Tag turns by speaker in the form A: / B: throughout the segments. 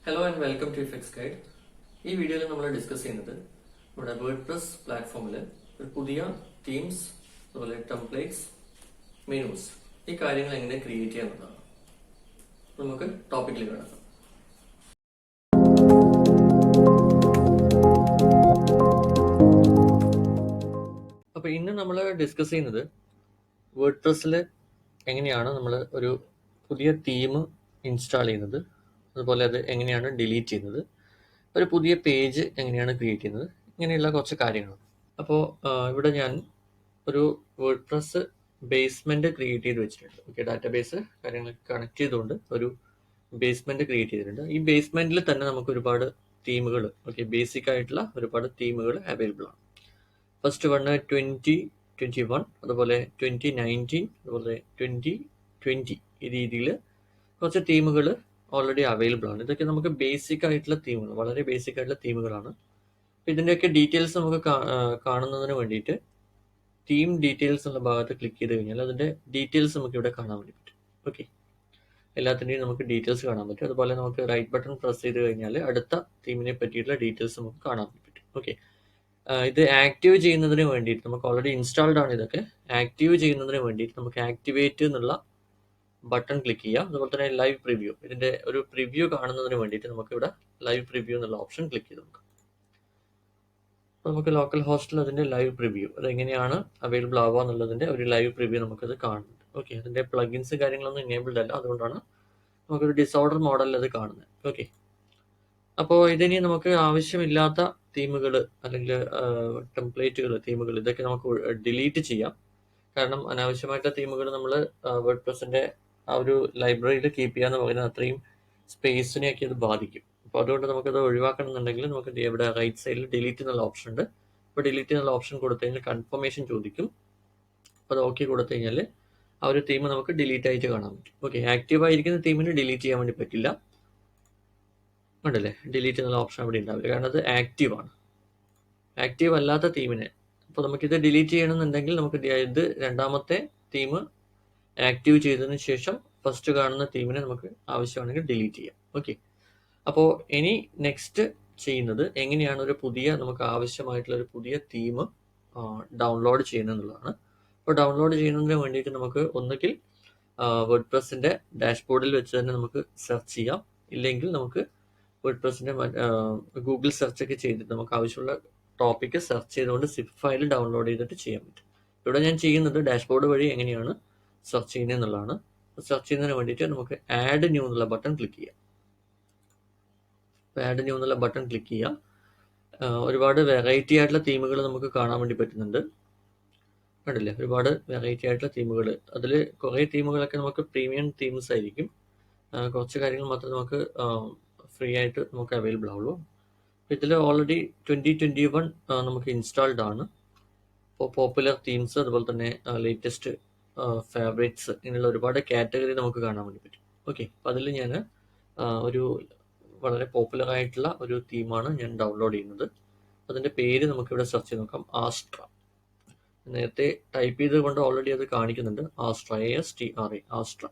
A: Hello and welcome to Efex guide. ഈ വീഡിയോയിൽ നമ്മൾ ഡിസ്കസ് ചെയ്യുന്നത് നമ്മുടെ വേർഡ്പ്രസ് പ്ലാറ്റ്ഫോമിൽ ഒരു പുതിയ തീംസ്, അതുപോലെ ടെംപ്ലേറ്റ്സ്, മെനൂസ്, ഈ കാര്യങ്ങൾ എങ്ങനെ ക്രിയേറ്റ് ചെയ്യാന്നുള്ളതാണ്. നമുക്ക് ടോപ്പിക്കിൽ കിടക്കാം. അപ്പൊ ഇന്ന് നമ്മൾ ഡിസ്കസ് ചെയ്യുന്നത് വേർഡ്പ്രസ്സിൽ എങ്ങനെയാണ് നമ്മൾ ഒരു പുതിയ തീം ഇൻസ്റ്റാൾ ചെയ്യുന്നത്, അതുപോലെ അത് എങ്ങനെയാണ് ഡിലീറ്റ് ചെയ്യുന്നത്, ഒരു പുതിയ പേജ് എങ്ങനെയാണ് ക്രിയേറ്റ് ചെയ്യുന്നത്, ഇങ്ങനെയുള്ള കുറച്ച് കാര്യങ്ങൾ. അപ്പോൾ ഇവിടെ ഞാൻ ഒരു വേർഡ്പ്രസ് ബേസ്മെന്റ് ക്രിയേറ്റ് ചെയ്ത് വെച്ചിട്ടുണ്ട്. ഓക്കെ, ഡാറ്റാബേസ് കാര്യങ്ങൾ കണക്ട് ചെയ്തുകൊണ്ട് ഒരു ബേസ്മെന്റ് ക്രിയേറ്റ് ചെയ്തിട്ടുണ്ട്. ഈ ബേസ്മെന്റിൽ തന്നെ നമുക്ക് ഒരുപാട് തീമുകൾ, ഓക്കെ, ബേസിക് ആയിട്ടുള്ള ഒരുപാട് തീമുകൾ അവൈലബിൾ ആണ്. ഫസ്റ്റ് വണ് 2021, അതുപോലെ 2019, അതുപോലെ 2020, ഈ രീതിയിൽ കുറച്ച് തീമുകൾ ഓൾറെഡി അവൈലബിൾ ആണ്. ഇതൊക്കെ നമുക്ക് ബേസിക് ആയിട്ടുള്ള തീമുകൾ, വളരെ ബേസിക് ആയിട്ടുള്ള തീമുകളാണ്. ഇതിൻ്റെയൊക്കെ ഡീറ്റെയിൽസ് നമുക്ക് കാണുന്നതിന് വേണ്ടിയിട്ട് തീം ഡീറ്റെയിൽസ് എന്ന ഭാഗത്ത് ക്ലിക്ക് ചെയ്ത് കഴിഞ്ഞാൽ അതിൻ്റെ ഡീറ്റെയിൽസ് നമുക്ക് ഇവിടെ കാണാൻ വേണ്ടി പറ്റും. ഓക്കെ, എല്ലാത്തിൻ്റെയും നമുക്ക് ഡീറ്റെയിൽസ് കാണാൻ പറ്റും. അതുപോലെ നമുക്ക് റൈറ്റ് ബട്ടൺ പ്രസ് ചെയ്ത് കഴിഞ്ഞാൽ അടുത്ത തീമിനെ പറ്റിയിട്ടുള്ള ഡീറ്റെയിൽസ് നമുക്ക് കാണാൻ വേണ്ടി പറ്റും. ഓക്കെ, ഇത് ആക്റ്റീവ് ചെയ്യുന്നതിന് വേണ്ടിയിട്ട് നമുക്ക് ഓൾറെഡി ഇൻസ്റ്റാൾഡ് ആണ്. ഇതൊക്കെ ആക്റ്റീവ് ചെയ്യുന്നതിന് വേണ്ടിയിട്ട് നമുക്ക് ആക്ടിവേറ്റ് എന്നുള്ള ബട്ടൺ ക്ലിക്ക് ചെയ്യാം. അതുപോലെ തന്നെ ലൈവ് പ്രിവ്യൂ, ഇതിന്റെ ഒരു പ്രിവ്യൂ കാണുന്നതിന് വേണ്ടിയിട്ട് നമുക്ക് ഇവിടെ ലൈവ് പ്രിവ്യൂ എന്നുള്ള ഓപ്ഷൻ ക്ലിക്ക് ചെയ്ത് നോക്കാം. അപ്പോൾ നമുക്ക് ലോക്കൽ ഹോസ്റ്റിൽ അതിന്റെ ലൈവ് പ്രിവ്യൂ അതെങ്ങനെയാണ് അവൈലബിൾ ആവുക എന്നുള്ളതിന്റെ ഒരു ലൈവ് പ്രിവ്യൂ നമുക്കത് കാണുന്നുണ്ട്. ഓക്കെ, അതിന്റെ പ്ലഗിൻസ് കാര്യങ്ങളൊന്നും എനേബിൾഡ് അല്ല, അതുകൊണ്ടാണ് നമുക്കൊരു ഡിസോർഡർ മോഡലിൽ അത് കാണുന്നത്. ഓക്കെ, അപ്പോൾ ഇതിനി നമുക്ക് ആവശ്യമില്ലാത്ത തീമുകൾ അല്ലെങ്കിൽ ടെംപ്ലേറ്റുകൾ, തീമുകൾ, ഇതൊക്കെ നമുക്ക് ഡിലീറ്റ് ചെയ്യാം. കാരണം അനാവശ്യമായിട്ടുള്ള തീമുകൾ നമ്മൾ വേർഡ്പ്രസിന്റെ ആ ഒരു ലൈബ്രറിയിൽ കീപ്പ് ചെയ്യാന്ന് പറയുന്നത് അത്രയും സ്പേസിനെയൊക്കെ അത് ബാധിക്കും. അപ്പോൾ അതുകൊണ്ട് നമുക്കത് ഒഴിവാക്കണം എന്നുണ്ടെങ്കിൽ നമുക്ക് ഇവിടെ റൈറ്റ് സൈഡിൽ ഡിലീറ്റ് എന്നുള്ള ഓപ്ഷൻ ഉണ്ട്. അപ്പോൾ ഡിലീറ്റ് എന്നുള്ള ഓപ്ഷൻ കൊടുത്തു കഴിഞ്ഞാൽ കൺഫർമേഷൻ ചോദിക്കും. അപ്പോൾ അത് ഓക്കെ കൊടുത്തു കഴിഞ്ഞാൽ ആ ഒരു തീം നമുക്ക് ഡിലീറ്റ് ആയിട്ട് കാണാൻ പറ്റും. ഓക്കെ, ആക്റ്റീവ് ആയിരിക്കുന്ന തീമിന് ഡിലീറ്റ് ചെയ്യാൻ വേണ്ടി പറ്റില്ല. ഉണ്ടല്ലേ, ഡിലീറ്റ് എന്നുള്ള ഓപ്ഷൻ അവിടെ ഉണ്ടാവില്ല, കാരണം അത് ആക്റ്റീവ് ആണ്. ആക്റ്റീവ് അല്ലാത്ത തീമിനെ, അപ്പോൾ നമുക്കിത് ഡിലീറ്റ് ചെയ്യണമെന്നുണ്ടെങ്കിൽ നമുക്ക് ഇത് രണ്ടാമത്തെ തീം ആക്റ്റീവ് ചെയ്തതിന് ശേഷം ഫസ്റ്റ് കാണുന്ന തീമിനെ നമുക്ക് ആവശ്യമാണെങ്കിൽ ഡിലീറ്റ് ചെയ്യാം. ഓക്കെ, അപ്പോൾ ഇനി നെക്സ്റ്റ് ചെയ്യുന്നത് എങ്ങനെയാണ് ഒരു പുതിയ, നമുക്ക് ആവശ്യമായിട്ടുള്ള ഒരു പുതിയ തീം ഡൗൺലോഡ് ചെയ്യുന്നതെന്നുള്ളതാണ്. അപ്പോൾ ഡൗൺലോഡ് ചെയ്യുന്നതിന് വേണ്ടിയിട്ട് നമുക്ക് ഒന്നുകിൽ വേർഡ്പ്രസിന്റെ ഡാഷ്ബോർഡിൽ വെച്ച് തന്നെ നമുക്ക് സെർച്ച് ചെയ്യാം, ഇല്ലെങ്കിൽ നമുക്ക് വേർഡ്പ്രസിന്റെ ഗൂഗിൾ സെർച്ച് ഒക്കെ ചെയ്തിട്ട് നമുക്ക് ആവശ്യമുള്ള ടോപ്പിക്ക് സെർച്ച് ചെയ്തുകൊണ്ട് സിപ്പ് ഫയൽ ഡൗൺലോഡ് ചെയ്തിട്ട് ചെയ്യാൻ പറ്റും. ഇവിടെ ഞാൻ ചെയ്യുന്നത് ഡാഷ്ബോർഡ് വഴി എങ്ങനെയാണ് സെർച്ച് ചെയ്യുന്നത് എന്നുള്ളതാണ്. സെർച്ച് ചെയ്യുന്നതിന് വേണ്ടിയിട്ട് നമുക്ക് ആഡ് ന്യൂ എന്നുള്ള ബട്ടൺ ക്ലിക്ക് ചെയ്യാം. ആഡ് ന്യൂ എന്നുള്ള ബട്ടൺ ക്ലിക്ക് ചെയ്യാം. ഒരുപാട് വെറൈറ്റി ആയിട്ടുള്ള തീമുകൾ നമുക്ക് കാണാൻ വേണ്ടി പറ്റുന്നുണ്ട്. കണ്ടില്ലേ, ഒരുപാട് വെറൈറ്റി ആയിട്ടുള്ള തീമുകൾ. അതിൽ കുറേ തീമുകളൊക്കെ നമുക്ക് പ്രീമിയം തീംസ് ആയിരിക്കും. കുറച്ച് കാര്യങ്ങൾ മാത്രമേ നമുക്ക് ഫ്രീ ആയിട്ട് നമുക്ക് അവൈലബിൾ ആവുള്ളൂ. ഇതിൽ ഓൾറെഡി 2021 നമുക്ക് ഇൻസ്റ്റാൾഡ് ആണ്. ഇപ്പോൾ പോപ്പുലർ തീംസ്, അതുപോലെ തന്നെ ലേറ്റസ്റ്റ് ഫേവറേറ്റ്സ്, ഇങ്ങനെയുള്ള ഒരുപാട് കാറ്റഗറി നമുക്ക് കാണാൻ വേണ്ടി പറ്റും. ഓക്കെ, അപ്പോൾ അതിൽ ഞാൻ ഒരു വളരെ പോപ്പുലർ ആയിട്ടുള്ള ഒരു തീമാണ് ഞാൻ ഡൗൺലോഡ് ചെയ്യുന്നത്. അതിൻ്റെ പേര് നമുക്കിവിടെ സെർച്ച് ചെയ്ത് നോക്കാം, ആസ്ട്ര. നേരത്തെ ടൈപ്പ് ചെയ്തുകൊണ്ട് ഓൾറെഡി അത് കാണിക്കുന്നുണ്ട്, ആസ്ട്ര, ASTRA, ആസ്ട്ര.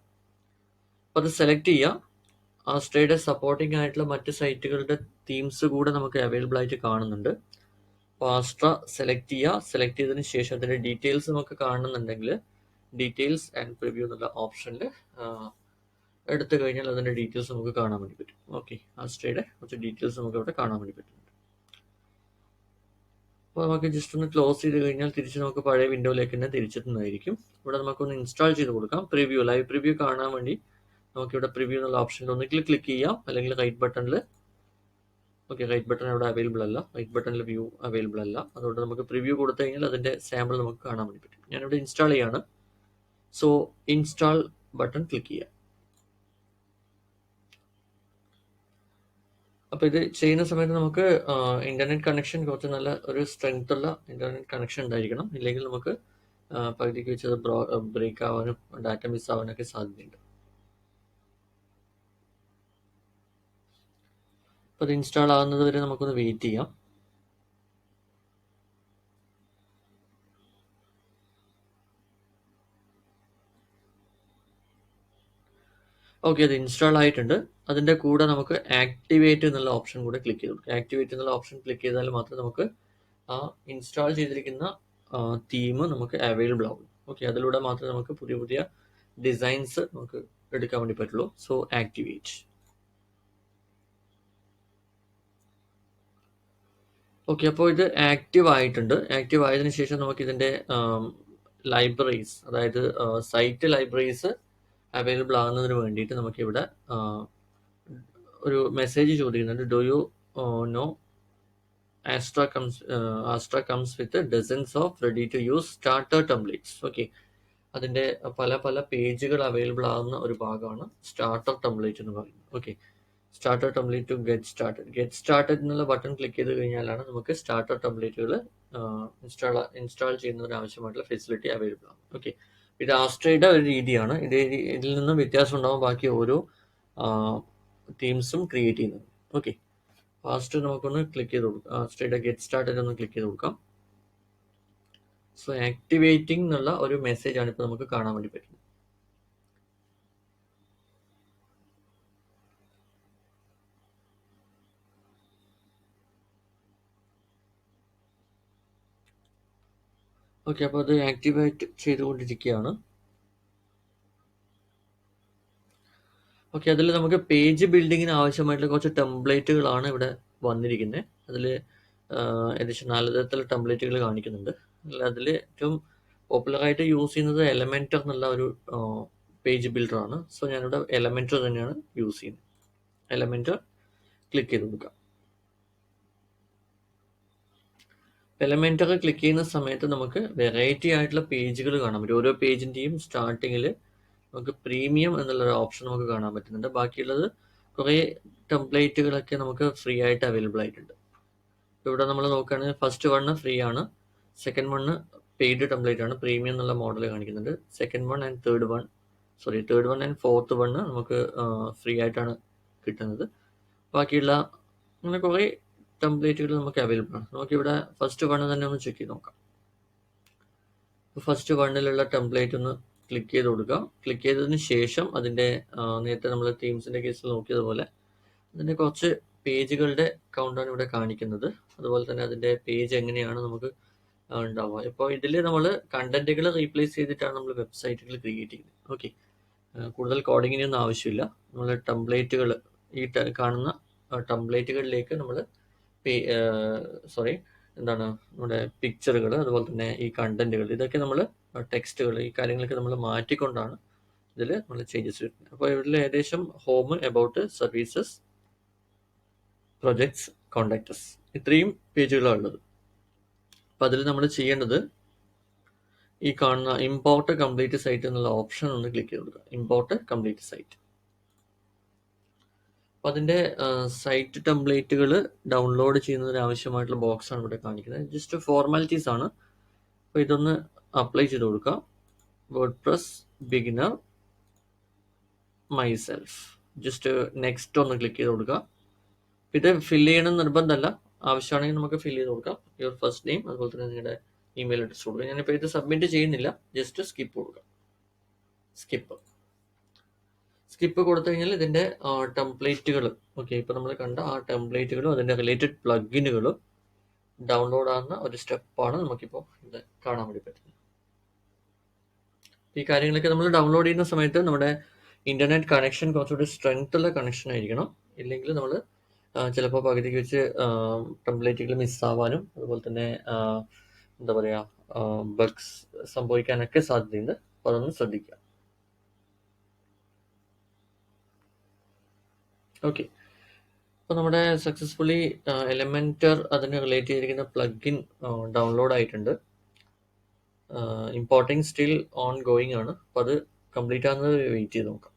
A: അപ്പോൾ അത് സെലക്ട് ചെയ്യുക. ആസ്ട്രയുടെ സപ്പോർട്ടിംഗ് ആയിട്ടുള്ള മറ്റ് സൈറ്റുകളുടെ തീംസ് കൂടെ നമുക്ക് അവൈലബിൾ ആയിട്ട് കാണുന്നുണ്ട്. അപ്പോൾ ആസ്ട്ര സെലക്ട് ചെയ്യുക. സെലക്ട് ചെയ്തതിന് ശേഷം അതിൻ്റെ ഡീറ്റെയിൽസ് നമുക്ക് കാണുന്നുണ്ടെങ്കിൽ ഡീറ്റെയിൽസ് ആൻഡ് പ്രിവ്യൂ എന്നുള്ള ഓപ്ഷനിൽ എടുത്തു കഴിഞ്ഞാൽ അതിൻ്റെ ഡീറ്റെയിൽസ് നമുക്ക് കാണാൻ വേണ്ടി പറ്റും. ഓക്കെ, ആസ്ട്രയുടെ കുറച്ച് ഡീറ്റെയിൽസ് നമുക്ക് ഇവിടെ കാണാൻ വേണ്ടി പറ്റുന്നുണ്ട്. അപ്പോൾ നമുക്ക് ജസ്റ്റ് ഒന്ന് ക്ലോസ് ചെയ്ത് കഴിഞ്ഞാൽ തിരിച്ച് നമുക്ക് പഴയ വിൻഡോയിലേക്ക് തന്നെ തിരിച്ചെത്തുന്നതായിരിക്കും. ഇവിടെ നമുക്കൊന്ന് ഇൻസ്റ്റാൾ ചെയ്ത് കൊടുക്കാം. പ്രിവ്യൂ, ലൈവ് പ്രിവ്യൂ കാണാൻ വേണ്ടി നമുക്കിവിടെ പ്രിവ്യൂ എന്നുള്ള ഓപ്ഷനിൽ ഒന്നുകിൽ ക്ലിക്ക് ചെയ്യാം, അല്ലെങ്കിൽ റൈറ്റ് ബട്ടണിൽ, ഓക്കെ, റൈറ്റ് ബട്ടൺ ഇവിടെ അവൈലബിൾ അല്ല, റൈറ്റ് ബട്ടണിൽ വ്യൂ അവൈലബിൾ അല്ല. അതുകൊണ്ട് നമുക്ക് പ്രിവ്യൂ കൊടുത്തു കഴിഞ്ഞാൽ അതിൻ്റെ സാമ്പിൾ നമുക്ക് കാണാൻ വേണ്ടി പറ്റും. ഞാനിവിടെ ഇൻസ്റ്റാൾ ചെയ്യാണ്. സോ ഇൻസ്റ്റാൾ ബട്ടൺ ക്ലിക്ക് ചെയ്യാം. അപ്പോൾ ഇത് ചെയ്യുന്ന സമയത്ത് നമുക്ക് ഇന്റർനെറ്റ് കണക്ഷൻ കുറച്ച് നല്ല ഒരു സ്ട്രെങ്ത് ഉള്ള ഇന്റർനെറ്റ് കണക്ഷൻ ഉണ്ടായിരിക്കണം, ഇല്ലെങ്കിൽ നമുക്ക് പകുതിക്ക് വെച്ചത് ബ്രേക്ക് ആവാനും ഡാറ്റ മിസ് ആവാനൊക്കെ സാധ്യതയുണ്ട്. അപ്പോൾ അത് ഇൻസ്റ്റാൾ ആകുന്നത് വരെ നമുക്കൊന്ന് വെയിറ്റ് ചെയ്യാം. ഓക്കെ, അത് ഇൻസ്റ്റാൾ ആയിട്ടുണ്ട്. അതിൻ്റെ കൂടെ നമുക്ക് ആക്ടിവേറ്റ് എന്നുള്ള ഓപ്ഷൻ കൂടെ ക്ലിക്ക് ചെയ്ത് കൊടുക്കുക. ആക്ടിവേറ്റ് എന്നുള്ള ഓപ്ഷൻ ക്ലിക്ക് ചെയ്താൽ മാത്രമേ നമുക്ക് ആ ഇൻസ്റ്റാൾ ചെയ്തിരിക്കുന്ന തീം നമുക്ക് അവൈലബിൾ ആവും. ഓക്കെ, അതിലൂടെ മാത്രമേ നമുക്ക് പുതിയ പുതിയ ഡിസൈൻസ് നമുക്ക് എടുക്കാൻ വേണ്ടി പറ്റുള്ളൂ. So activate. ഓക്കെ, അപ്പോൾ ഇത് ആക്റ്റീവ് ആയിട്ടുണ്ട്. ആക്റ്റീവ് ആയതിനു ശേഷം നമുക്ക് ഇതിൻ്റെ ലൈബ്രറീസ്, അതായത് സൈറ്റ് ലൈബ്രറീസ് അവൈലബിൾ ആകുന്നതിന് വേണ്ടിയിട്ട് നമുക്കിവിടെ ഒരു മെസ്സേജ് ചോദിക്കുന്നുണ്ട്. Do you know Astra comes with dozens of ready to use starter templates. Okay, അതിൻ്റെ പല പല പേജുകൾ അവൈലബിൾ ആകുന്ന ഒരു ഭാഗമാണ് സ്റ്റാർട്ടർ ടെംപ്ലേറ്റ് എന്ന് പറയുന്നത്. Okay, starter template to get started എന്നുള്ള ബട്ടൺ ക്ലിക്ക് ചെയ്ത് കഴിഞ്ഞാലാണ് നമുക്ക് സ്റ്റാർട്ടർ ടെംപ്ലേറ്റുകൾ ഇൻസ്റ്റാൾ ചെയ്യുന്നതിന് ആവശ്യമായിട്ടുള്ള ഫെസിലിറ്റി അവൈലബിൾ ആണ്. ഓക്കെ, ഇത് ആസ്ട്രയുടെ ഒരു രീതിയാണ്. ഇതിൽ നിന്നും വ്യത്യാസം ഉണ്ടാവും ബാക്കി ഓരോ തീംസും ക്രിയേറ്റ് ചെയ്യുന്നത്. ഓക്കെ, ഫാസ്റ്റ് നമുക്കൊന്ന് ക്ലിക്ക് ചെയ്ത് കൊടുക്കാം. ആസ്ട്രയുടെ ഗെറ്റ് സ്റ്റാർട്ടഡ് ഒന്ന് ക്ലിക്ക് ചെയ്ത് കൊടുക്കാം. സോ ആക്ടിവേറ്റിംഗ് എന്നുള്ള ഒരു മെസ്സേജ് ആണ് ഇപ്പോൾ നമുക്ക് കാണാൻ വേണ്ടി പറ്റുന്നത്. ഓക്കെ, അപ്പോൾ അത് ആക്ടിവേറ്റ് ചെയ്തുകൊണ്ടിരിക്കുകയാണ്. ഓക്കെ, അതിൽ നമുക്ക് പേജ് ബിൽഡിങ്ങിന് ആവശ്യമായിട്ടുള്ള കുറച്ച് ടെംപ്ലേറ്റുകളാണ് ഇവിടെ വന്നിരിക്കുന്നത്. അതിൽ ഏകദേശം 4 തരത്തിലുള്ള ടെംപ്ലേറ്റുകൾ കാണിക്കുന്നുണ്ട്. അതിൽ ഏറ്റവും പോപ്പുലറായിട്ട് യൂസ് ചെയ്യുന്നത് എലമെൻറ്റർ എന്നുള്ള ഒരു പേജ് ബിൽഡറാണ്. സോ ഞാനിവിടെ എലമെൻറ്റർ തന്നെയാണ് യൂസ് ചെയ്യുന്നത്. എലമെൻറ്റർ ക്ലിക്ക് ചെയ്ത് കൊടുക്കാം. എലമെൻറ്റർ ക്ലിക്ക് ചെയ്യുന്ന സമയത്ത് നമുക്ക് വെറൈറ്റി ആയിട്ടുള്ള പേജുകൾ കാണാൻ പറ്റും. ഓരോ പേജിൻ്റെയും സ്റ്റാർട്ടിങ്ങിൽ നമുക്ക് പ്രീമിയം എന്നുള്ളൊരു ഓപ്ഷൻ നമുക്ക് കാണാൻ പറ്റുന്നുണ്ട്. ബാക്കിയുള്ളത് കുറേ ടെംപ്ലേറ്റുകളൊക്കെ നമുക്ക് ഫ്രീ ആയിട്ട് അവൈലബിൾ ആയിട്ടുണ്ട്. ഇവിടെ നമ്മൾ നോക്കുകയാണെങ്കിൽ ഫസ്റ്റ് വണ്ണ് ഫ്രീ ആണ്, സെക്കൻഡ് വണ്ണ് പെയ്ഡ് ടെംപ്ലേറ്റ് ആണ്, പ്രീമിയം എന്നുള്ള മോഡൽ കാണിക്കുന്നുണ്ട്. Third one and fourth one നമുക്ക് ഫ്രീ ആയിട്ടാണ് കിട്ടുന്നത്. ബാക്കിയുള്ള അങ്ങനെ കുറേ ടെംപ്ലേറ്റുകൾ നമുക്ക് അവൈലബിൾ ആണ്. നമുക്കിവിടെ ഫസ്റ്റ് വണ്ണ് തന്നെ ഒന്ന് ചെക്ക് ചെയ്ത് നോക്കാം. ഫസ്റ്റ് വണ്ണിലുള്ള ടെംപ്ലേറ്റ് ഒന്ന് ക്ലിക്ക് ചെയ്ത് കൊടുക്കുക. ക്ലിക്ക് ചെയ്തതിന് ശേഷം അതിൻ്റെ നേരത്തെ നമ്മൾ തീംസിൻ്റെ കേസിൽ നോക്കിയതുപോലെ അതിൻ്റെ കുറച്ച് പേജുകളുടെ കൗണ്ടാണ് ഇവിടെ കാണിക്കുന്നത്. അതുപോലെ തന്നെ അതിൻ്റെ പേജ് എങ്ങനെയാണ് നമുക്ക് ഉണ്ടാവുക. ഇപ്പോൾ ഇതിൽ നമ്മൾ കണ്ടന്റുകൾ റീപ്ലേസ് ചെയ്തിട്ടാണ് നമ്മൾ വെബ്സൈറ്റുകൾ ക്രിയേറ്റ് ചെയ്യുന്നത്. ഓക്കെ, കൂടുതൽ കോഡിങ്ങിനൊന്നും ആവശ്യമില്ല. നമ്മൾ ടെംപ്ലേറ്റുകൾ ഈ കാണുന്ന ടെംപ്ലേറ്റുകളിലേക്ക് നമ്മൾ നമ്മുടെ പിക്ചറുകൾ, അതുപോലെ തന്നെ ഈ കണ്ടന്റുകൾ, ഇതൊക്കെ നമ്മൾ ടെക്സ്റ്റുകൾ, ഈ കാര്യങ്ങളൊക്കെ നമ്മൾ മാറ്റിക്കൊണ്ടാണ് ഇതിൽ നമ്മൾ ചേഞ്ചസ് വരുന്നത്. അപ്പോൾ ഇതിൽ ഏകദേശം home, about, services, projects, contacts, ഇത്രയും പേജുകളാണ് ഉള്ളത്. അപ്പോൾ അതിൽ നമ്മൾ ചെയ്യേണ്ടത് ഈ കാണുന്ന ഇമ്പോർട്ട് കംപ്ലീറ്റ് സൈറ്റ് എന്നുള്ള ഓപ്ഷൻ ഒന്ന് ക്ലിക്ക് ചെയ്ത് കൊടുക്കുക. Import complete site. അപ്പോൾ അതിൻ്റെ സൈറ്റ് ടെംപ്ലേറ്റുകൾ ഡൗൺലോഡ് ചെയ്യുന്നതിന് ആവശ്യമായിട്ടുള്ള ബോക്സാണ് ഇവിടെ കാണിക്കുന്നത്. ജസ്റ്റ് ഫോർമാലിറ്റീസ് ആണ്. അപ്പോൾ ഇതൊന്ന് അപ്ലൈ ചെയ്ത് കൊടുക്കുക. WordPress beginner myself. Just next ഒന്ന് ക്ലിക്ക് ചെയ്ത് കൊടുക്കുക. ഇത് ഫില്ല് ചെയ്യണം നിർബന്ധമല്ല, ആവശ്യമാണെങ്കിൽ നമുക്ക് ഫില്ല് ചെയ്ത് കൊടുക്കാം. യുവർ ഫസ്റ്റ് നെയിം, അതുപോലെ തന്നെ നിങ്ങളുടെ ഇമെയിൽ അഡ്രസ് കൊടുക്കുക. ഞാനിപ്പോൾ ഇത് സബ്മിറ്റ് ചെയ്യുന്നില്ല, ജസ്റ്റ് സ്കിപ്പ് കൊടുക്കുക. സ്കിപ്പ് കൊടുത്തു കഴിഞ്ഞാൽ ഇതിൻ്റെ ടെംപ്ലേറ്റുകൾ, ഓക്കെ, ഇപ്പോൾ നമ്മൾ കണ്ട ആ ടെംപ്ലേറ്റുകളും അതിൻ്റെ റിലേറ്റഡ് പ്ലഗിനുകളും ഡൗൺലോഡ് ആകുന്ന ഒരു സ്റ്റെപ്പാണ് നമുക്കിപ്പോൾ ഇത് കാണാൻ വേണ്ടി പറ്റുന്നത്. ഈ കാര്യങ്ങളൊക്കെ നമ്മൾ ഡൗൺലോഡ് ചെയ്യുന്ന സമയത്ത് നമ്മുടെ ഇൻ്റർനെറ്റ് കണക്ഷൻ കുറച്ചുകൂടി സ്ട്രെങ്ത് ഉള്ള കണക്ഷൻ ആയിരിക്കണം. ഇല്ലെങ്കിൽ നമ്മൾ ചിലപ്പോൾ പകുതിക്ക് വെച്ച് ടെംപ്ലേറ്റുകൾ മിസ്സാവാനും അതുപോലെ തന്നെ എന്താ പറയുക ബഗ്സ് സംഭവിക്കാനൊക്കെ സാധ്യതയുണ്ട്. അപ്പോൾ അതൊന്ന് ശ്രദ്ധിക്കുക. ഓക്കെ, അപ്പോൾ നമ്മുടെ സക്സസ്ഫുള്ളി എലമെൻറ്റർ അതിന് റിലേറ്റ് ചെയ്തിരിക്കുന്ന പ്ലഗിൻ ഡൗൺലോഡ് ആയിട്ടുണ്ട്. ഇമ്പോർട്ടിങ് സ്റ്റിൽ ഓൺ ഗോയിങ് ആണ്. അപ്പോൾ അത് കംപ്ലീറ്റ് ആകുന്നത് വെയിറ്റ് ചെയ്ത് നോക്കാം.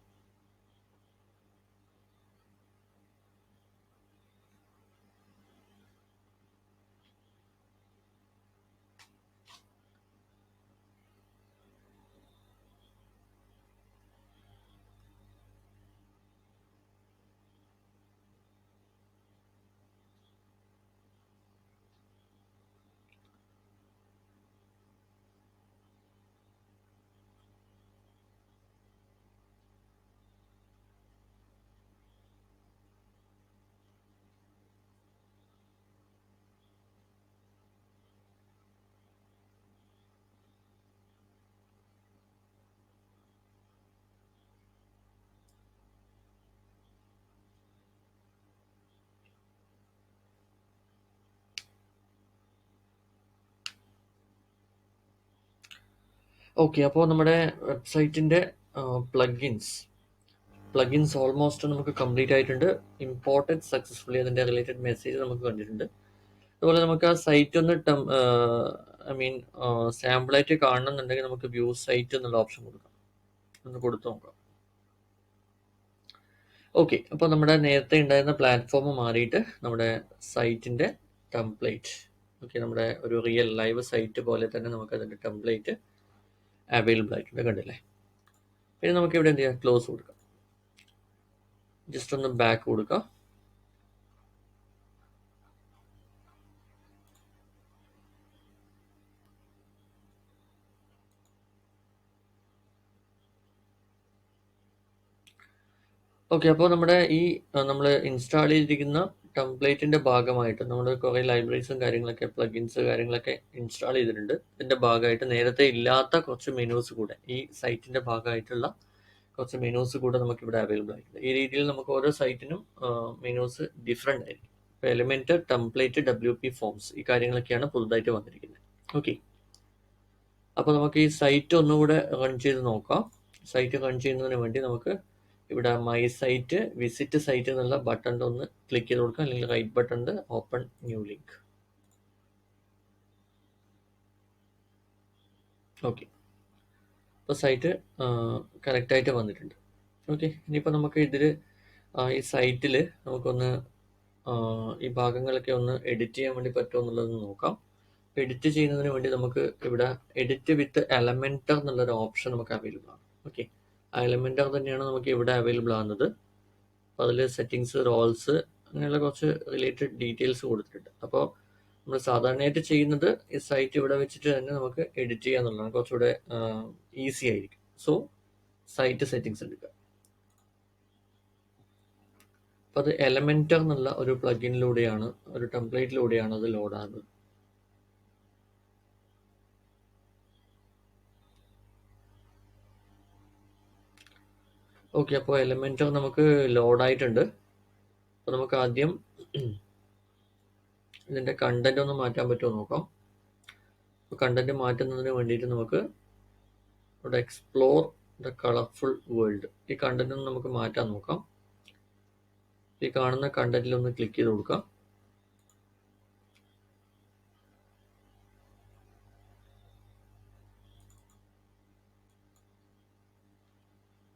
A: ഓക്കെ, അപ്പോൾ നമ്മുടെ വെബ്സൈറ്റിൻ്റെ പ്ലഗിൻസ് ഓൾമോസ്റ്റ് നമുക്ക് കംപ്ലീറ്റ് ആയിട്ടുണ്ട്. ഇമ്പോർട്ടൻറ്റ് സക്സസ്ഫുള്ളി അതിൻ്റെ റിലേറ്റഡ് മെസ്സേജ് നമുക്ക് കണ്ടിട്ടുണ്ട്. അതുപോലെ നമുക്ക് ആ സൈറ്റ് ഒന്ന് ഐ മീൻ സാമ്പിളായിട്ട് കാണണമെന്നുണ്ടെങ്കിൽ നമുക്ക് വ്യൂ സൈറ്റ് എന്നുള്ള ഓപ്ഷൻ കൊടുക്കാം. ഒന്ന് കൊടുത്തു നോക്കാം. ഓക്കെ, അപ്പോൾ നമ്മുടെ നേരത്തെ ഉണ്ടായിരുന്ന പ്ലാറ്റ്ഫോം മാറിയിട്ട് നമ്മുടെ സൈറ്റിൻ്റെ ടെംപ്ലേറ്റ്, ഓക്കെ, നമ്മുടെ ഒരു റിയൽ ലൈവ് സൈറ്റ് പോലെ തന്നെ നമുക്ക് അതിൻ്റെ ടെംപ്ലേറ്റ് അവൈലബിൾ ആയിട്ടുണ്ട്. കണ്ടില്ലേ? പിന്നെ നമുക്ക് ഇവിടെ എന്ത് ചെയ്യാം, ക്ലോസ് കൊടുക്കാം. ജസ്റ്റ് ഒന്ന് ബാക്ക് കൊടുക്കാം. ഓക്കെ, അപ്പോൾ നമ്മുടെ ഈ നമ്മൾ ഇൻസ്റ്റാൾ ചെയ്തിരിക്കുന്ന ടെംപ്ലേറ്റിൻ്റെ ഭാഗമായിട്ട് നമ്മൾ കുറേ ലൈബ്രറീസും കാര്യങ്ങളൊക്കെ പ്ലഗിൻസ് കാര്യങ്ങളൊക്കെ ഇൻസ്റ്റാൾ ചെയ്തിട്ടുണ്ട്. ഇതിൻ്റെ ഭാഗമായിട്ട് നേരത്തെ ഇല്ലാത്ത കുറച്ച് മെനൂസ് കൂടെ, ഈ സൈറ്റിൻ്റെ ഭാഗമായിട്ടുള്ള കുറച്ച് മെനൂസ് കൂടെ നമുക്കിവിടെ അവൈലബിൾ ആയിട്ടുണ്ട്. ഈ രീതിയിൽ നമുക്ക് ഓരോ സൈറ്റിനും മെനൂസ് ഡിഫറെൻ്റ് ആയിരിക്കും. ഇപ്പോൾ എലിമെൻറ്റ്, ടെംപ്ലേറ്റ്, WP ഫോംസ്, ഈ കാര്യങ്ങളൊക്കെയാണ് പുതുതായിട്ട് വന്നിരിക്കുന്നത്. ഓക്കെ, അപ്പോൾ നമുക്ക് ഈ സൈറ്റ് ഒന്നുകൂടെ റൺ ചെയ്ത് നോക്കാം. സൈറ്റ് റൺ ചെയ്യുന്നതിന് വേണ്ടി നമുക്ക് ഇവിടെ മൈ സൈറ്റ്, വിസിറ്റ് സൈറ്റ് എന്നുള്ള ബട്ടൺ ഒന്ന് ക്ലിക്ക് ചെയ്ത് കൊടുക്കാം, അല്ലെങ്കിൽ right button open new link. Okay, ഇപ്പോൾ സൈറ്റ് കറക്റ്റായിട്ട് വന്നിട്ടുണ്ട്. ഓക്കെ, ഇനിയിപ്പോൾ നമുക്ക് ഇതിൽ ഈ സൈറ്റിൽ നമുക്കൊന്ന് ഈ ഭാഗങ്ങളൊക്കെ ഒന്ന് എഡിറ്റ് ചെയ്യാൻ വേണ്ടി പറ്റുമോ എന്നുള്ളതൊന്ന് നോക്കാം. അപ്പോൾ എഡിറ്റ് ചെയ്യുന്നതിന് വേണ്ടി നമുക്ക് ഇവിടെ എഡിറ്റ് വിത്ത് എലമെൻറ്റർ എന്നുള്ളൊരു ഓപ്ഷൻ നമുക്ക് അവൈലബിൾ ആണ്. ഓക്കെ, ആ എലമെൻറ്റർ തന്നെയാണ് നമുക്ക് ഇവിടെ അവൈലബിൾ ആകുന്നത്. അപ്പോൾ അതിൽ സെറ്റിങ്സ്, റോൾസ്, അങ്ങനെയുള്ള കുറച്ച് റിലേറ്റഡ് ഡീറ്റെയിൽസ് കൊടുത്തിട്ടുണ്ട്. അപ്പോൾ നമ്മൾ സാധാരണയായിട്ട് ചെയ്യുന്നത് ഈ സൈറ്റ് ഇവിടെ വെച്ചിട്ട് തന്നെ നമുക്ക് എഡിറ്റ് ചെയ്യുക എന്നുള്ളതാണ്. കുറച്ചുകൂടെ ഈസി ആയിരിക്കും. സോ സൈറ്റ് സെറ്റിങ്സ് എടുക്കുക. അപ്പോൾ അത് എലമെൻറ്റർ എന്നുള്ള ഒരു പ്ലഗിനിലൂടെയാണ്, ഒരു ടെംപ്ലേറ്റിലൂടെയാണ് അത് ലോഡ് ആകുന്നത്. ഓക്കെ, അപ്പോൾ എലമെൻറ്റർ നമുക്ക് ലോഡായിട്ടുണ്ട്. അപ്പോൾ നമുക്ക് ആദ്യം ഇതിൻ്റെ കണ്ടന്റ് ഒന്ന് മാറ്റാൻ പറ്റുമോ നോക്കാം. അപ്പോൾ കണ്ടന്റ് മാറ്റുന്നതിന് വേണ്ടിയിട്ട് നമുക്ക് ഇവിടെ എക്സ്പ്ലോർ ദ കളർഫുൾ വേൾഡ്, ഈ കണ്ടന്റ് ഒന്ന് നമുക്ക് മാറ്റാൻ നോക്കാം. ഈ കാണുന്ന കണ്ടന്റിൽ ഒന്ന് ക്ലിക്ക് ചെയ്ത് കൊടുക്കാം.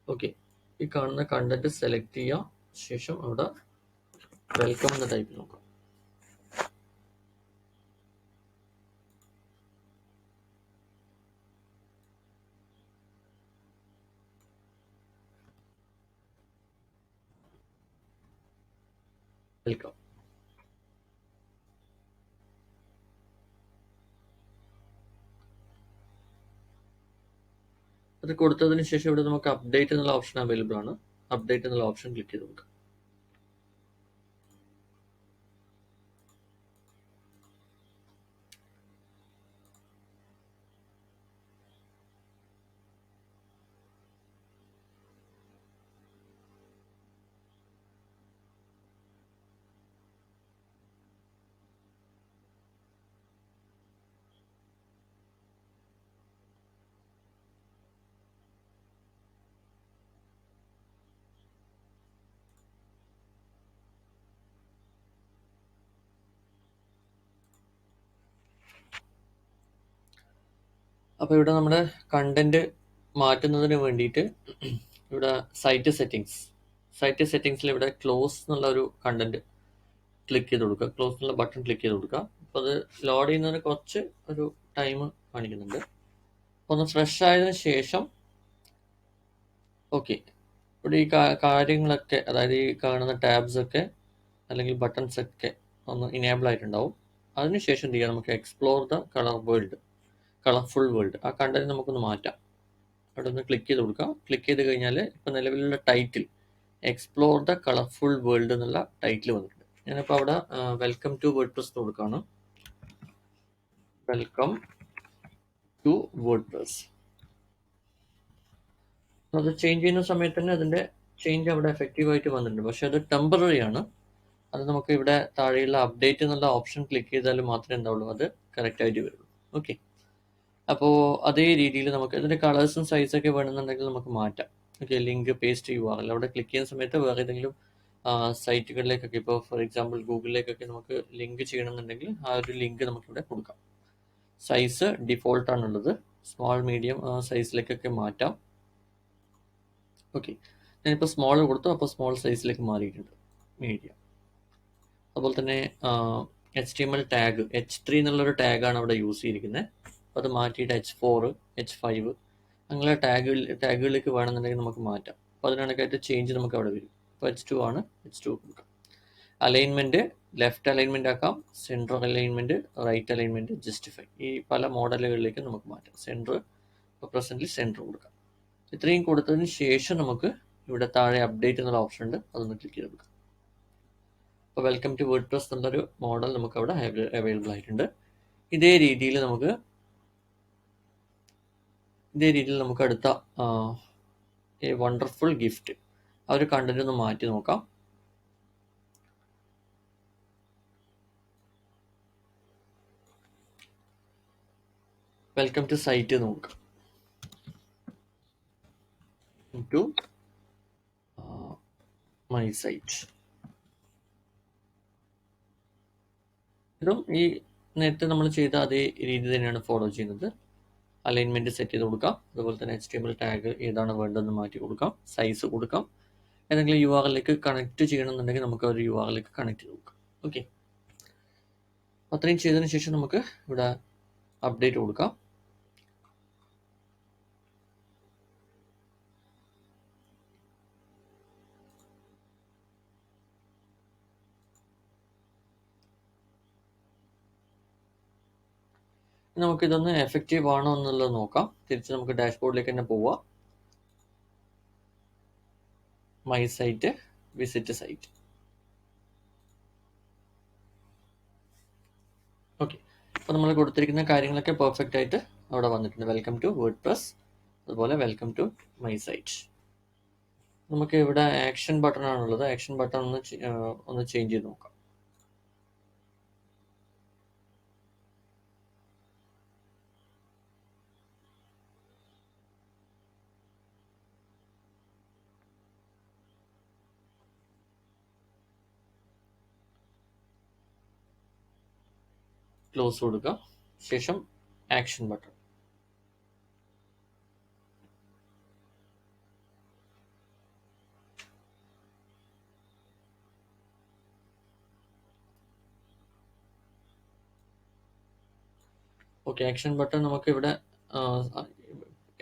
A: ഓക്കെ, ഈ കാണുന്ന കണ്ടന്റ് സെലക്ട് ചെയ്യാം. ശേഷം അവിടെ വെൽക്കം എന്ന ടൈപ്പ് നോക്കാം. വെൽക്കം. അത് കൊടുത്തതിന് ശേഷം ഇവിടെ നമുക്ക് അപ്ഡേറ്റ് എന്നുള്ള ഓപ്ഷൻ അവൈലബിൾ ആണ്. അപ്ഡേറ്റ് എന്നുള്ള ഓപ്ഷൻ ക്ലിക്ക് ചെയ്ത് കൊടുക്കാം. അപ്പോൾ ഇവിടെ നമ്മുടെ കണ്ടന്റ് മാറ്റുന്നതിന് വേണ്ടിയിട്ട് ഇവിടെ സൈറ്റ് സെറ്റിങ്സിൽ ഇവിടെ ക്ലോസ് എന്നുള്ള ഒരു കണ്ടന്റ് ക്ലിക്ക് ചെയ്ത് കൊടുക്കുക. ക്ലോസ് എന്നുള്ള ബട്ടൺ ക്ലിക്ക് ചെയ്ത് കൊടുക്കുക. അപ്പോൾ അത് ലോഡ് ചെയ്യുന്നതിന് കുറച്ച് ഒരു ടൈം കാണിക്കുന്നുണ്ട്. ഒന്ന് ഫ്രഷ് ആയതിനു ശേഷം ഓക്കെ, ഇവിടെ ഈ കാര്യങ്ങളൊക്കെ, അതായത് ഈ കാണുന്ന ടാബ്സ് ഒക്കെ അല്ലെങ്കിൽ ബട്ടൺസ് ഒക്കെ ഒന്ന് ഇനേബിൾ ആയിട്ടുണ്ടാവും. അതിനുശേഷം എന്ത് ചെയ്യാം, നമുക്ക് എക്സ്പ്ലോർ ദ കളർഫുൾ വേൾഡ്, ആ കണ്ടന്റ് നമുക്കൊന്ന് മാറ്റാം. അവിടെ ഒന്ന് ക്ലിക്ക് ചെയ്ത് കൊടുക്കാം. ക്ലിക്ക് ചെയ്ത് കഴിഞ്ഞാൽ ഇപ്പോൾ നിലവിലുള്ള title explore the colourful world എന്നുള്ള ടൈറ്റിൽ വന്നിട്ടുണ്ട്. ഞാനിപ്പോൾ അവിടെ വെൽക്കം ടു വേർഡ്പ്രസ് കൊടുക്കുകയാണ്. Welcome to WordPress. അത് ചേഞ്ച് ചെയ്യുന്ന സമയത്ത് തന്നെ അതിൻ്റെ ചേഞ്ച് അവിടെ എഫക്റ്റീവായിട്ട് വന്നിട്ടുണ്ട്. പക്ഷെ അത് ടെമ്പററി ആണ്. അത് നമുക്ക് ഇവിടെ താഴെയുള്ള അപ്ഡേറ്റ് എന്നുള്ള ഓപ്ഷൻ ക്ലിക്ക് ചെയ്താൽ മാത്രമേ എന്താവുള്ളൂ, അത് കറക്റ്റായിട്ട് വരുള്ളൂ. ഓക്കെ, അപ്പോൾ അതേ രീതിയിൽ നമുക്ക് ഇതിൻ്റെ കളേഴ്സും സൈസൊക്കെ വേണമെന്നുണ്ടെങ്കിൽ നമുക്ക് മാറ്റാം. ഓക്കെ, ലിങ്ക് പേസ്റ്റ് URL അവിടെ ക്ലിക്ക് ചെയ്യുന്ന സമയത്ത് വേറെ ഏതെങ്കിലും സൈറ്റുകളിലേക്കൊക്കെ, ഇപ്പോൾ ഫോർ എക്സാമ്പിൾ ഗൂഗിളിലേക്കൊക്കെ നമുക്ക് ലിങ്ക് ചെയ്യണമെന്നുണ്ടെങ്കിൽ ആ ഒരു ലിങ്ക് നമുക്കിവിടെ കൊടുക്കാം. സൈസ് ഡിഫോൾട്ടാണുള്ളത്, സ്മോൾ മീഡിയം സൈസിലേക്കൊക്കെ മാറ്റാം. ഓക്കെ, ഞാനിപ്പോൾ സ്മോൾ കൊടുത്തു, അപ്പോൾ സ്മോൾ സൈസിലേക്ക് മാറിയിട്ടുണ്ട്, മീഡിയം. അതുപോലെ തന്നെ HTML ടാഗ് H3 എന്നുള്ളൊരു ടാഗാണ് അവിടെ യൂസ് ചെയ്തിരിക്കുന്നത്. അപ്പോൾ അത് മാറ്റിയിട്ട് H4, H5 അങ്ങനെ ടാഗുകളിലേക്ക് വേണമെന്നുണ്ടെങ്കിൽ നമുക്ക് മാറ്റാം. അപ്പോൾ അതിനൊക്കെ ചേഞ്ച് നമുക്ക് അവിടെ വരും. ഇപ്പോൾ H2 ആണ്, H2 കൊടുക്കാം. അലൈൻമെൻറ്റ് ലെഫ്റ്റ് അലൈൻമെൻറ്റ് ആക്കാം, central alignment, right alignment, justify, ഈ പല മോഡലുകളിലേക്ക് നമുക്ക് മാറ്റാം. സെൻറ്റർ ഇപ്പോൾ പ്രസൻ്റ്ലി സെൻറ്റർ കൊടുക്കാം. ഇത്രയും കൊടുത്തതിന് ശേഷം നമുക്ക് ഇവിടെ താഴെ അപ്ഡേറ്റ് എന്നുള്ള ഓപ്ഷൻ ഉണ്ട്, അതൊന്ന് ക്ലിക്ക് ചെയ്ത് കൊടുക്കാം. അപ്പോൾ വെൽക്കം ടു വേർഡ്പ്രസ് എന്നുള്ളൊരു മോഡൽ നമുക്ക് അവിടെ അവൈലബിൾ ആയിട്ടുണ്ട്. ഇതേ രീതിയിൽ നമുക്ക് അടുത്ത എ വണ്ടർഫുൾ ഗിഫ്റ്റ് ആ ഒരു കണ്ടന്റ് ഒന്ന് മാറ്റി നോക്കാം. വെൽക്കം ടു സൈറ്റ് നോക്കാം, ടു മൈ സൈറ്റ്. ഇതും ഈ നേരത്തെ നമ്മൾ ചെയ്ത അതേ രീതി തന്നെയാണ് ഫോളോ ചെയ്യുന്നത്. അലൈൻമെൻറ്റ് സെറ്റ് ചെയ്ത് കൊടുക്കാം. അതുപോലെ തന്നെ HTML ടാഗ് ഏതാണ് വേണ്ടതെന്ന് മാറ്റി കൊടുക്കാം, സൈസ് കൊടുക്കാം. ഏതെങ്കിലും URL-ലേക്ക് കണക്ട് ചെയ്യണമെന്നുണ്ടെങ്കിൽ നമുക്ക് ഒരു URL-ലേക്ക് കണക്ട് ചെയ്ത് കൊടുക്കാം. ഓക്കെ, അത്രയും ചെയ്തതിന് ശേഷം നമുക്ക് ഇവിടെ അപ്ഡേറ്റ് കൊടുക്കാം. നമുക്കിതൊന്ന് എഫക്റ്റീവ് ആണോ എന്നുള്ളത് നോക്കാം. തിരിച്ച് നമുക്ക് ഡാഷ്ബോർഡിലേക്ക് തന്നെ പോവാം. My site, visit site. Okay, അപ്പോൾ നമ്മൾ കൊടുത്തിരിക്കുന്ന കാര്യങ്ങളൊക്കെ പെർഫെക്റ്റ് ആയിട്ട് അവിടെ വന്നിട്ടുണ്ട്. വെൽക്കം ടു വേർഡ്പ്രസ്, അതുപോലെ വെൽക്കം ടു മൈ സൈറ്റ്. നമുക്ക് ഇവിടെ ആക്ഷൻ ബട്ടൺ ആണുള്ളത്. ആക്ഷൻ ബട്ടൺ ഒന്ന് ചേഞ്ച് ചെയ്ത് നോക്കാം. ക്ലോസ് കൊടുക്കുക, ശേഷം action button. Okay, action button നമുക്ക് ഇവിടെ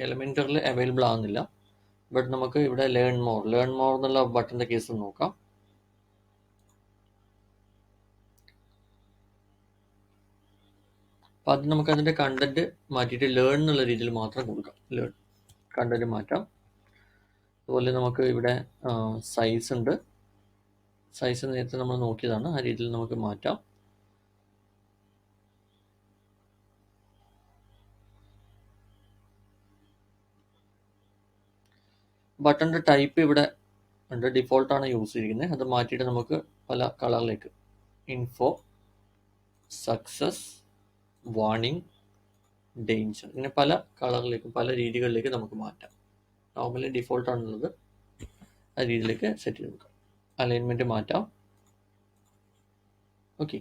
A: എലമെന്ററിൽ അവൈലബിൾ ആകുന്നില്ല. ബട്ട് നമുക്ക് ഇവിടെ ലേൺ മോർ എന്നുള്ള ബട്ടൻ്റെ കേസ് നോക്കാം. അപ്പോൾ അത് നമുക്ക് അതിൻ്റെ കണ്ടന്റ് മാറ്റിയിട്ട് ലേൺ എന്നുള്ള രീതിയിൽ മാത്രം കൊടുക്കാം. ലേൺ കണ്ടന്റ് മാറ്റാം. അതുപോലെ നമുക്ക് ഇവിടെ സൈസ് ഉണ്ട്. സൈസ് നേരത്തെ നമ്മൾ നോക്കിയതാണ്, ആ രീതിയിൽ നമുക്ക് മാറ്റാം. ബട്ടൻ്റെ ടൈപ്പ് ഇവിടെ ഉണ്ട്, ഡിഫോൾട്ടാണ് യൂസ് ചെയ്തിരിക്കുന്നത്. അത് മാറ്റിയിട്ട് നമുക്ക് പല കളറിലേക്ക്, ഇൻഫോ, സക്സസ്, വാർണിംഗ്, ഡേഞ്ചർ, ഇങ്ങനെ പല കളറിലേക്ക്, പല രീതികളിലേക്ക് നമുക്ക് മാറ്റാം. നോർമലി ഡിഫോൾട്ടാണുള്ളത്, ആ രീതിയിലേക്ക് സെറ്റ് ചെയ്ത് നോക്കാം. അലൈൻമെൻറ്റ് മാറ്റാം. ഓക്കെ,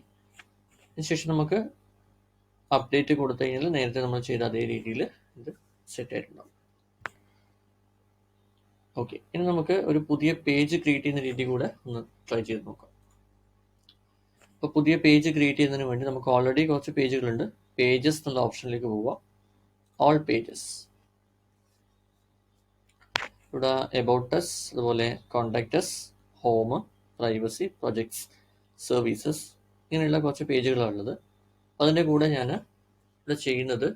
A: അതിനുശേഷം നമുക്ക് അപ്ഡേറ്റ് കൊടുത്തു കഴിഞ്ഞാൽ നേരത്തെ നമ്മൾ ചെയ്ത അതേ രീതിയിൽ ഇത് സെറ്റ് ആയിട്ടുണ്ടാവും. ഓക്കെ, ഇനി നമുക്ക് ഒരു പുതിയ പേജ് ക്രിയേറ്റ് ചെയ്യുന്ന രീതി കൂടെ ഒന്ന് ട്രൈ ചെയ്ത് നോക്കാം. അപ്പോൾ പുതിയ പേജ് ക്രിയേറ്റ് ചെയ്യുന്നതിന് വേണ്ടി നമുക്ക് ഓൾറെഡി കുറച്ച് പേജുകളുണ്ട്. പേജസ് എന്നുള്ള ഓപ്ഷനിലേക്ക് പോവുക, ഓൾ പേജസ്. ഇവിടെ എബൌട്ട് അസ്, അതുപോലെ contact us, home, privacy, projects, services, ഇങ്ങനെയുള്ള കുറച്ച് പേജുകളാണ് ഉള്ളത്. അതിൻ്റെ കൂടെ ഞാൻ ഇവിടെ ചെയ്യുന്നത്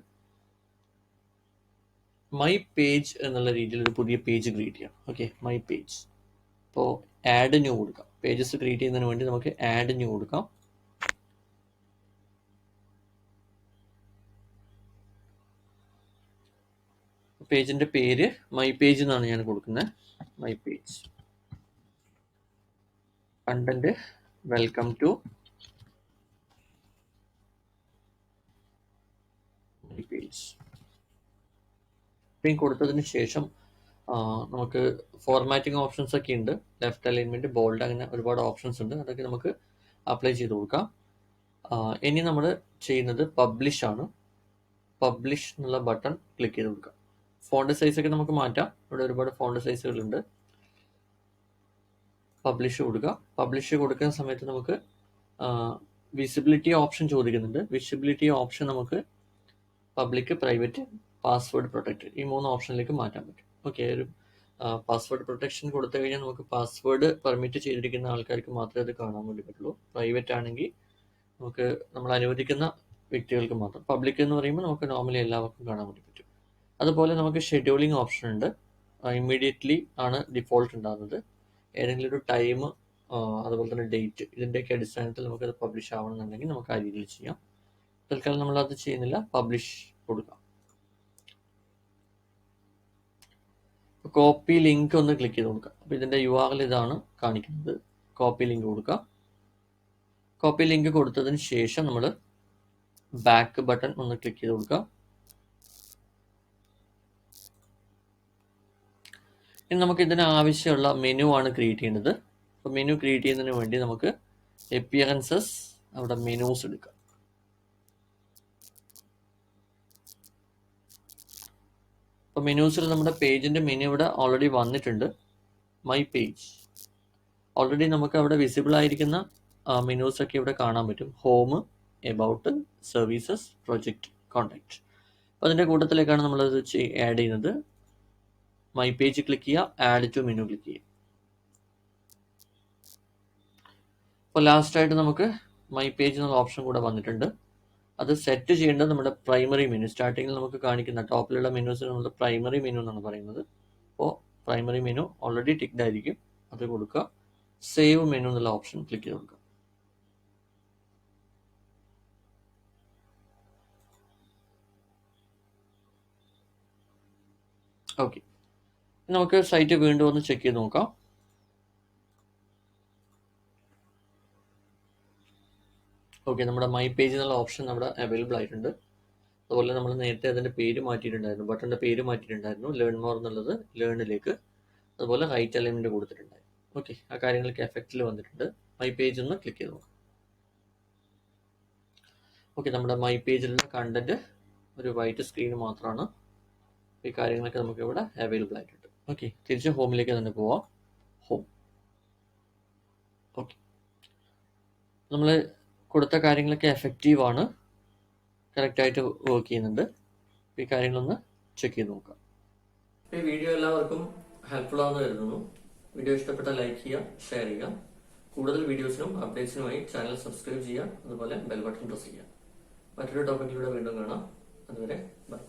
A: മൈ പേജ് എന്നുള്ള രീതിയിൽ ഒരു പുതിയ പേജ് ക്രിയേറ്റ് ചെയ്യാം. Okay, my page. അപ്പോൾ ആഡ് ന്യൂ കൊടുക്കാം. പേജസ് ക്രിയേറ്റ് ചെയ്യുന്നതിന് വേണ്ടി നമുക്ക് ആഡ് ന്യൂ കൊടുക്കാം. പേജിൻ്റെ പേര് മൈ പേജ് എന്നാണ് ഞാൻ കൊടുക്കുന്നത്. My page. Content welcome to my page. ഇത്രയും കൊടുത്തതിന് ശേഷം നമുക്ക് ഫോർമാറ്റിംഗ് ഓപ്ഷൻസ് ഒക്കെ ഉണ്ട്. ലെഫ്റ്റ് അലൈൻമെന്റ്, ബോൾഡ്, അങ്ങനെ ഒരുപാട് ഓപ്ഷൻസ് ഉണ്ട്. അതൊക്കെ നമുക്ക് അപ്ലൈ ചെയ്ത് കൊടുക്കാം. ഇനി നമ്മൾ ചെയ്യുന്നത് പബ്ലിഷ് ആണ്. പബ്ലിഷ് എന്നുള്ള ബട്ടൺ ക്ലിക്ക് ചെയ്ത് കൊടുക്കാം. ഫോണ്ട് സൈസ് ഒക്കെ നമുക്ക് മാറ്റാം. ഇവിടെ ഒരുപാട് ഫോണ്ട് സൈസുകളുണ്ട്. പബ്ലിഷ് കൊടുക്കുക. പബ്ലിഷ് കൊടുക്കുന്ന സമയത്ത് നമുക്ക് വിസിബിലിറ്റി ഓപ്ഷൻ ചോദിക്കുന്നുണ്ട്. വിസിബിലിറ്റി ഓപ്ഷൻ നമുക്ക് പബ്ലിക്, പ്രൈവറ്റ്, പാസ്വേഡ് പ്രൊട്ടക്റ്റഡ്, ഈ 3 ഓപ്ഷനിലേക്ക് മാറ്റാൻ പറ്റും. ഓക്കെ, ഒരു പാസ്വേഡ് പ്രൊട്ടക്ഷൻ കൊടുത്തു കഴിഞ്ഞാൽ നമുക്ക് പാസ്വേഡ് പെർമിറ്റ് ചെയ്തിരിക്കുന്ന ആൾക്കാർക്ക് മാത്രമേ അത് കാണാൻ വേണ്ടി പറ്റുള്ളൂ. പ്രൈവറ്റ് ആണെങ്കിൽ നമുക്ക് നമ്മൾ അനുവദിക്കുന്ന വ്യക്തികൾക്ക് മാത്രം. പബ്ലിക് എന്ന് പറയുമ്പോൾ നമുക്ക് നോർമലി എല്ലാവർക്കും കാണാൻ വേണ്ടി പറ്റും. അതുപോലെ നമുക്ക് ഷെഡ്യൂളിംഗ് ഓപ്ഷൻ ഉണ്ട്. ഇമ്മീഡിയറ്റ്ലി ആണ് ഡിഫോൾട്ട് ഉണ്ടാകുന്നത്. ഏതെങ്കിലും ഒരു ടൈം, അതുപോലെ തന്നെ ഡേറ്റ്, ഇതിൻ്റെയൊക്കെ അടിസ്ഥാനത്തിൽ നമുക്കത് പബ്ലിഷ് ആവണമെന്നുണ്ടെങ്കിൽ നമുക്ക് ആ രീതിയിൽ ചെയ്യാം. തൽക്കാലം നമ്മളത് ചെയ്യുന്നില്ല. പബ്ലിഷ് കൊടുക്കാം. കോപ്പി ലിങ്ക് ഒന്ന് ക്ലിക്ക് ചെയ്ത് കൊടുക്കാം. അപ്പോൾ ഇതിൻ്റെ URL ഇതാണ് കാണിക്കുന്നത്. കോപ്പി ലിങ്ക് കൊടുക്കുക. കോപ്പി ലിങ്ക് കൊടുത്തതിന് ശേഷം നമ്മൾ ബാക്ക് ബട്ടൺ ഒന്ന് ക്ലിക്ക് ചെയ്ത് കൊടുക്കുക. ഇനി നമുക്ക് ഇതിന് ആവശ്യമുള്ള മെനു ആണ് ക്രിയേറ്റ് ചെയ്യുന്നത്. അപ്പോൾ മെനു ക്രിയേറ്റ് ചെയ്യുന്നതിന് വേണ്ടി നമുക്ക് അപ്പിയറൻസസ്, അവിടെ മെനൂസ് എടുക്കാം. അപ്പോൾ മെനൂസിൽ നമ്മുടെ പേജിൻ്റെ മെനു ഇവിടെ ഓൾറെഡി വന്നിട്ടുണ്ട്. മൈ പേജ് ഓൾറെഡി നമുക്ക് അവിടെ വിസിബിൾ ആയിരിക്കുന്ന മെനൂസ് ഒക്കെ ഇവിടെ കാണാൻ പറ്റും. Home, about, services, project, contact. അപ്പോൾ അതിൻ്റെ കൂട്ടത്തിലേക്കാണ് നമ്മളത് ആഡ് ചെയ്യുന്നത്. മൈ പേജ് ക്ലിക്ക് ചെയ്യുക, ആഡ് ടു മെനു ക്ലിക്ക് ചെയ്യുക. അപ്പോൾ ലാസ്റ്റായിട്ട് നമുക്ക് മൈ പേജ് എന്നുള്ള ഓപ്ഷൻ കൂടെ വന്നിട്ടുണ്ട്. അത് സെറ്റ് ചെയ്യേണ്ടത് നമ്മുടെ പ്രൈമറി മെനു. സ്റ്റാർട്ടിങ്ങിൽ നമുക്ക് കാണിക്കുന്ന ടോപ്പിലുള്ള മെനൂസിന് നമ്മൾ പ്രൈമറി മെനു എന്നാണ് പറയുന്നത്. അപ്പോൾ പ്രൈമറി മെനു ഓൾറെഡി ടിക്ഡ് ആയിരിക്കും. അത് കൊടുക്കുക. സേവ് മെനു എന്നുള്ള ഓപ്ഷൻ ക്ലിക്ക് ചെയ്ത് കൊടുക്കുക. ഓക്കെ, നമുക്ക് സൈറ്റ് വീണ്ടും ഒന്ന് ചെക്ക് ചെയ്ത് നോക്കാം. ഓക്കെ, നമ്മുടെ മൈ പേജ് എന്നുള്ള ഓപ്ഷൻ നമ്മുടെ അവൈലബിൾ ആയിട്ടുണ്ട്. അതുപോലെ നമ്മൾ നേരത്തെ അതിൻ്റെ പേര് മാറ്റിയിട്ടുണ്ടായിരുന്നു. ബട്ടൻ്റെ പേര് മാറ്റിയിട്ടുണ്ടായിരുന്നു. ലേൺ മോർ എന്നുള്ളത് ലേണിലേക്ക്. അതുപോലെ റൈറ്റ് അലൈൻമെൻറ്റ് കൊടുത്തിട്ടുണ്ടായിരുന്നു. ഓക്കെ, ആ കാര്യങ്ങൾക്ക് എഫക്റ്റിൽ വന്നിട്ടുണ്ട്. മൈ പേജ് ഒന്ന് ക്ലിക്ക് ചെയ്ത് നോക്കാം. ഓക്കെ, നമ്മുടെ മൈ പേജിലുള്ള കണ്ടന്റ് ഒരു വൈറ്റ് സ്ക്രീൻ മാത്രമാണ്. ഈ കാര്യങ്ങളൊക്കെ നമുക്ക് ഇവിടെ അവൈലബിൾ ആയിട്ടുണ്ട്. ഓക്കെ, തിരിച്ച് ഹോമിലേക്ക് തന്നെ പോവാം. ഹോം. ഓക്കെ, നമ്മൾ കൊടുത്ത കാര്യങ്ങളൊക്കെ എഫക്റ്റീവ് ആണ്, കറക്റ്റായിട്ട് വർക്ക് ചെയ്യുന്നുണ്ട്. ഈ കാര്യങ്ങളൊന്ന് ചെക്ക് ചെയ്ത് നോക്കാം. ഈ വീഡിയോ എല്ലാവർക്കും ഹെൽപ്ഫുൾ ആണെന്ന് കരുതുന്നു. വീഡിയോ ഇഷ്ടപ്പെട്ടാൽ ലൈക്ക് ചെയ്യുക, ഷെയർ ചെയ്യുക. കൂടുതൽ വീഡിയോസിനും അപ്ഡേറ്റ്സിനുമായി ചാനൽ സബ്സ്ക്രൈബ് ചെയ്യുക. അതുപോലെ ബെൽ ബട്ടൺ പ്രസ് ചെയ്യുക. മറ്റൊരു ടോപ്പിക്കിലൂടെ വീണ്ടും കാണാം. അതുവരെ ബൈ.